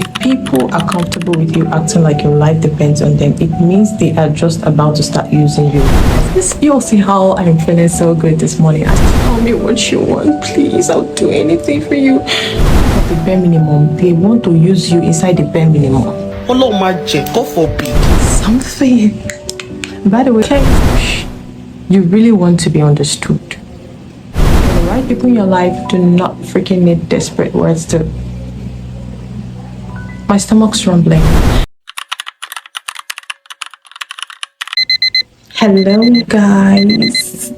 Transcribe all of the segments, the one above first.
If people are comfortable with you acting like your life depends on them, it means they are just about to start using you. You'll see how I'm feeling so good this morning. Tell me what you want, please. I'll do anything for you. The bare minimum. They want to use you inside the bare minimum. Hello, my God forbid. Something. By the way, you really want to be understood. The right people in your life do not freaking need desperate words to. My stomach's rumbling. Hello, guys.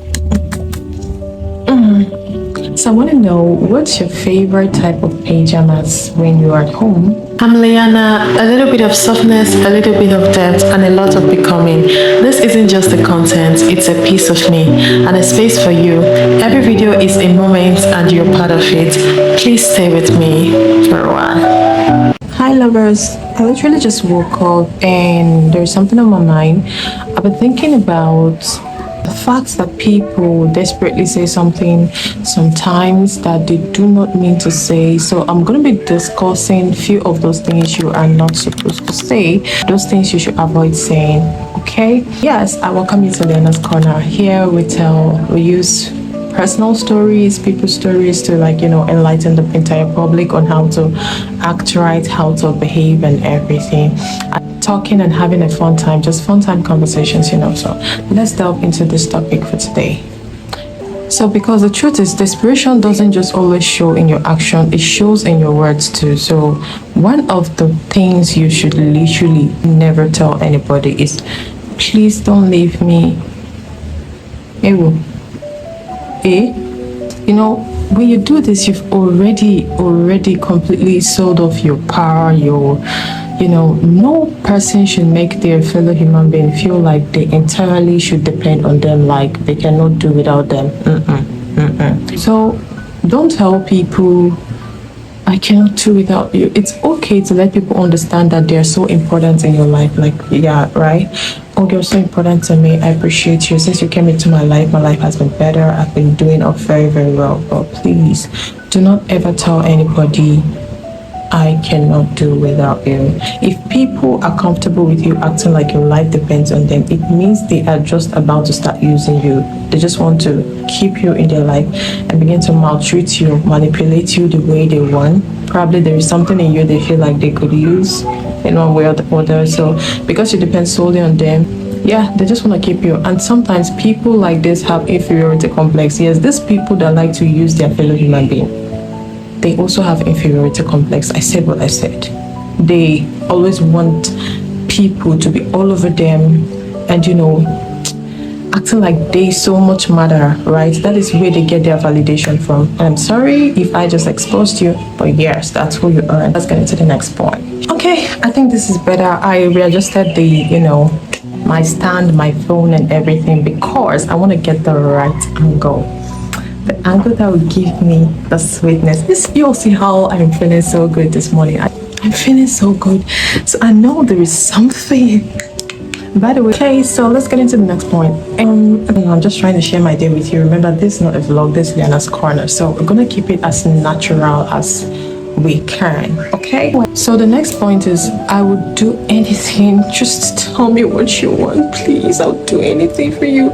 So I want to know, what's your favorite type of pajamas when you're at home? I'm Liana, a little bit of softness, a little bit of depth, and a lot of becoming. This isn't just the content, it's a piece of me and a space for you. Every video is a moment and you're part of it. Please stay with me for a while. Hi lovers, I literally just woke up and there's something on my mind. I've been thinking about the fact that people desperately say something sometimes that they do not mean to say. So I'm going to be discussing a few of those things you are not supposed to say, those things you should avoid saying. Okay? Yes, I welcome you to Lena's Corner. Here we use personal stories, people's stories to enlighten the entire public on how to act right, how to behave and everything. Talking and having a fun time, just fun time conversations, so let's delve into this topic for today. So because the truth is, desperation doesn't just always show in your action, it shows in your words too. So one of the things you should literally never tell anybody is, please don't leave me. When you do this, you've already completely sold off your power, no person should make their fellow human being feel like they entirely should depend on them, like they cannot do without them. So don't tell people, I cannot do without you. It's okay to let people understand that they're so important in your life. Like, yeah, right? Oh, you're so important to me. I appreciate you. Since you came into my life has been better. I've been doing very, very well. But please, do not ever tell anybody, I cannot do without you. If people are comfortable with you acting like your life depends on them, it means they are just about to start using you. They just want to keep you in their life and begin to maltreat you, manipulate you the way they want. Probably there is something in you they feel like they could use in one way or the other. So because you depend solely on them, yeah, they just want to keep you. And sometimes people like this have inferiority complex. Yes, these people that like to use their fellow human being, they also have inferiority complex. I said what I said. They always want people to be all over them and, acting like they so much matter, right? That is where they get their validation from. And I'm sorry if I just exposed you, but yes, that's who you are. Let's get into the next point. Okay, I think this is better. I readjusted my stand, my phone and everything because I want to get the right angle. The angle that will give me the sweetness. You'll see how I'm feeling so good this morning. I'm feeling so good. So I know there is something. By the way, okay, so let's get into the next point. I'm just trying to share my day with you. Remember, this is not a vlog, this is Liana's Corner. So we're gonna keep it as natural as we can, okay? So the next point is, I would do anything. Just tell me what you want, please. I'll do anything for you.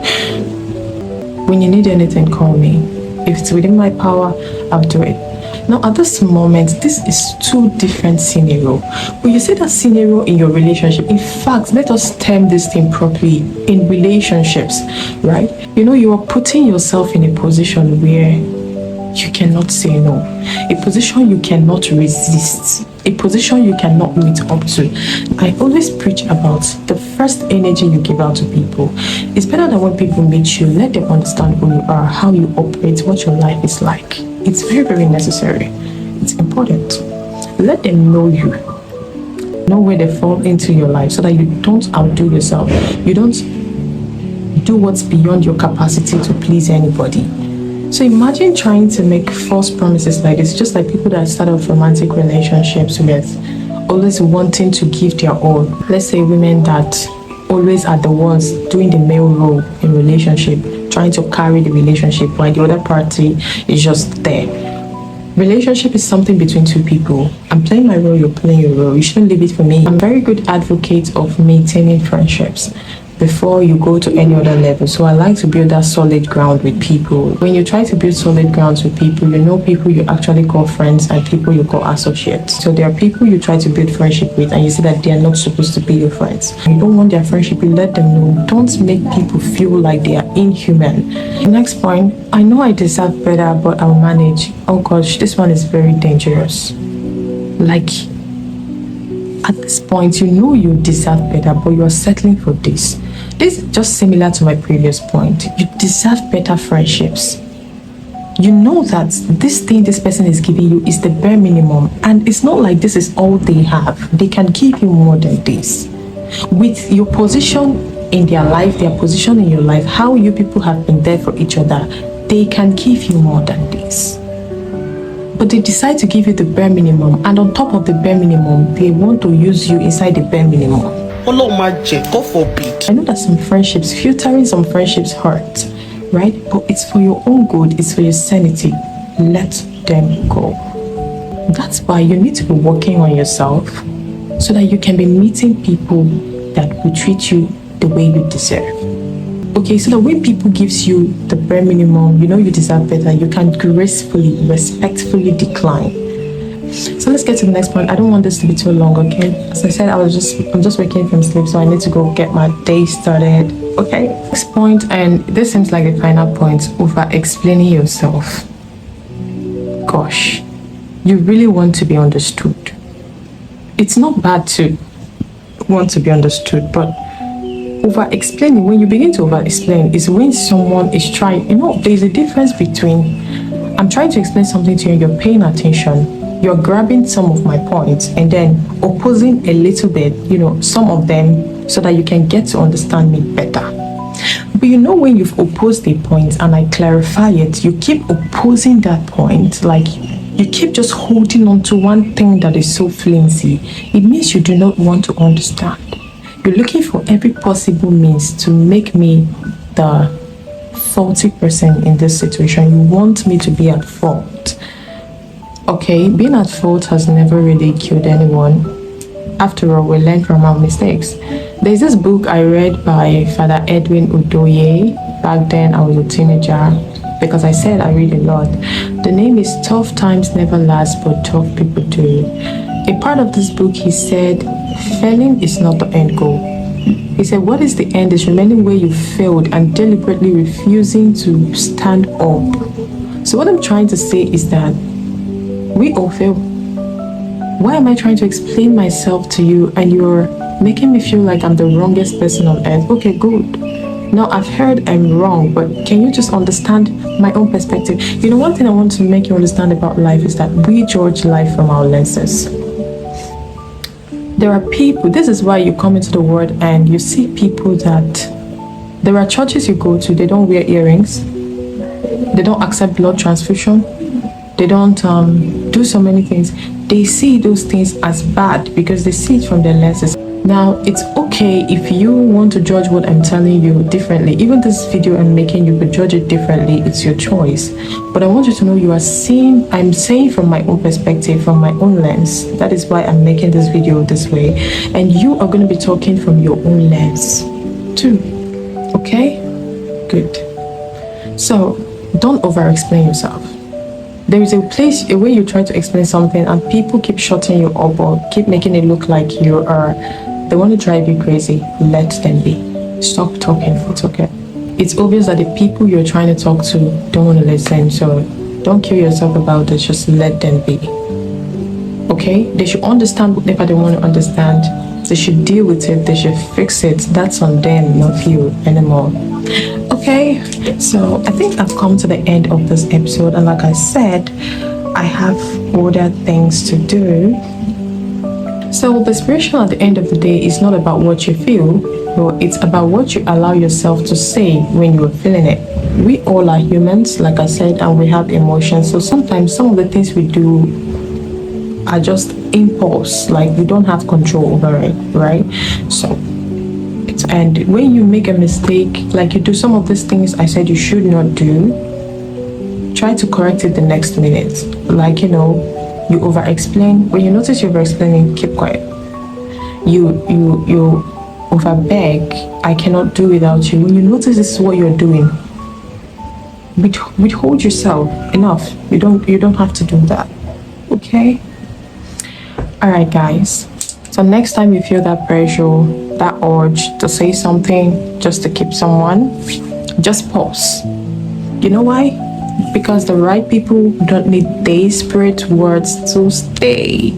When you need anything, call me. If it's within my power, I'll do it. Now, at this moment, this is two different scenarios. When you see that scenario in your relationship, in fact, let us term this thing properly. In relationships, right? You are putting yourself in a position where you cannot say no. A position you cannot resist. A position you cannot meet up to. I always preach about the first energy you give out to people. It's better than when people meet you, let them understand who you are, how you operate, what your life is like. It's very, very necessary. It's important. Let them know you. Know where they fall into your life so that you don't outdo yourself. You don't do what's beyond your capacity to please anybody. So imagine trying to make false promises like this, just like people that start off romantic relationships with always wanting to give their all. Let's say women that always are the ones doing the male role in relationship, trying to carry the relationship while the other party is just there. Relationship is something between two people. I'm playing my role, you're playing your role. You shouldn't leave it for me. I'm a very good advocate of maintaining friendships before you go to any other level. So I like to build that solid ground with people. When you try to build solid grounds with people, you know people you actually call friends and people you call associates. So there are people you try to build friendship with and you see that they are not supposed to be your friends. You don't want their friendship, you let them know. Don't make people feel like they are inhuman. The next point, I know I deserve better, but I'll manage. Oh gosh, this one is very dangerous. Like, at this point, you know you deserve better, but you are settling for this. This is just similar to my previous point. You deserve better friendships. You know that this thing this person is giving you is the bare minimum, and it's not like this is all they have. They can give you more than this. With your position in their life, their position in your life, how you people have been there for each other, they can give you more than this. But they decide to give you the bare minimum, and on top of the bare minimum, they want to use you inside the bare minimum. God forbid. I know that some friendships, filtering some friendships hurt, right? But it's for your own good, it's for your sanity. Let them go. That's why you need to be working on yourself so that you can be meeting people that will treat you the way you deserve. Okay, so that when people gives you the bare minimum, you know you deserve better, you can gracefully, respectfully decline. So let's get to the next point. I don't want this to be too long, okay? As I said, I'm just waking from sleep, so I need to go get my day started. Okay? Next point, and this seems like the final point, over explaining yourself. Gosh, you really want to be understood. It's not bad to want to be understood, but over explaining, when you begin to over explain, is when someone is trying, there's a difference between I'm trying to explain something to you and you're paying attention. You're grabbing some of my points and then opposing a little bit, some of them, so that you can get to understand me better. But when you've opposed a point and I clarify it, you keep opposing that point, like you keep just holding on to one thing that is so flimsy. It means you do not want to understand. You're looking for every possible means to make me the faulty person in this situation. You want me to be at fault. Okay, being at fault has never really killed anyone. After all, we learn from our mistakes. There's this book I read by Father Edwin Udoye. Back then, I was a teenager because I said I read a lot. The name is Tough Times Never Last, but Tough People Do. A part of this book, he said, failing is not the end goal. He said, what is the end is remaining where you failed and deliberately refusing to stand up. So what I'm trying to say is that we all fail. Why am I trying to explain myself to you and you're making me feel like I'm the wrongest person on earth? Okay, good. Now I've heard I'm wrong, but can you just understand my own perspective? One thing I want to make you understand about life is that we judge life from our lenses. There are people, this is why you come into the world and you see people that, there are churches you go to, they don't wear earrings, they don't accept blood transfusion, they don't do so many things. They see those things as bad because they see it from their lenses. Now, it's okay if you want to judge what I'm telling you differently. Even this video I'm making, you could judge it differently. It's your choice. But I want you to know I'm saying from my own perspective, from my own lens. That is why I'm making this video this way. And you are going to be talking from your own lens too. Okay? Good. So, don't over-explain yourself. There is a way you try to explain something and people keep shutting you up or keep making it look like they want to drive you crazy. Let them be. Stop talking. It's okay. It's obvious that the people you're trying to talk to don't want to listen, so don't kill yourself about it. Just let them be. Okay? They should understand whatever they want to understand. They should deal with it. They should fix it. That's on them, not you anymore. Okay, so I think I've come to the end of this episode, and like I said, I have other things to do. So the spiritual at the end of the day is not about what you feel, but it's about what you allow yourself to say when you are feeling it. We all are humans, like I said, and we have emotions. So sometimes some of the things we do are just impulse, like we don't have control over it, right? And when you make a mistake, like you do some of these things I said you should not do, try to correct it the next minute. like, you over explain. When you notice you over explaining, keep quiet. You over beg, I cannot do without you. When you notice this is what you're doing, withhold yourself. Enough. You don't have to do that. Okay? Alright, guys. So next time you feel that pressure, that urge to say something just to keep someone, just pause. You know why? Because the right people don't need desperate words to stay.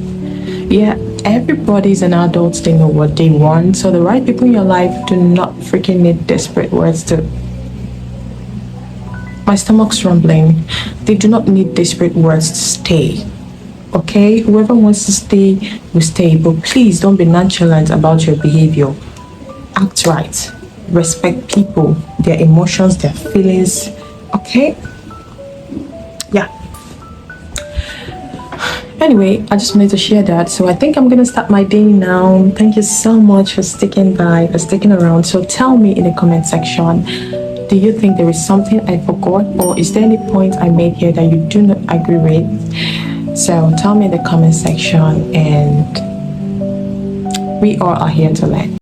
Yeah, everybody's an adult, they know what they want. So the right people in your life do not freaking need desperate words to... My stomach's rumbling. They do not need desperate words to stay. Okay? Whoever wants to stay will stay. But please don't be nonchalant about your behavior. Act right. Respect people, their emotions, their feelings. Okay? Yeah. Anyway, I just wanted to share that. So I think I'm gonna start my day now. Thank you so much for sticking around. So tell me in the comment section, do you think there is something I forgot, or is there any point I made here that you do not agree with? So tell me in the comment section, and we all are here to learn.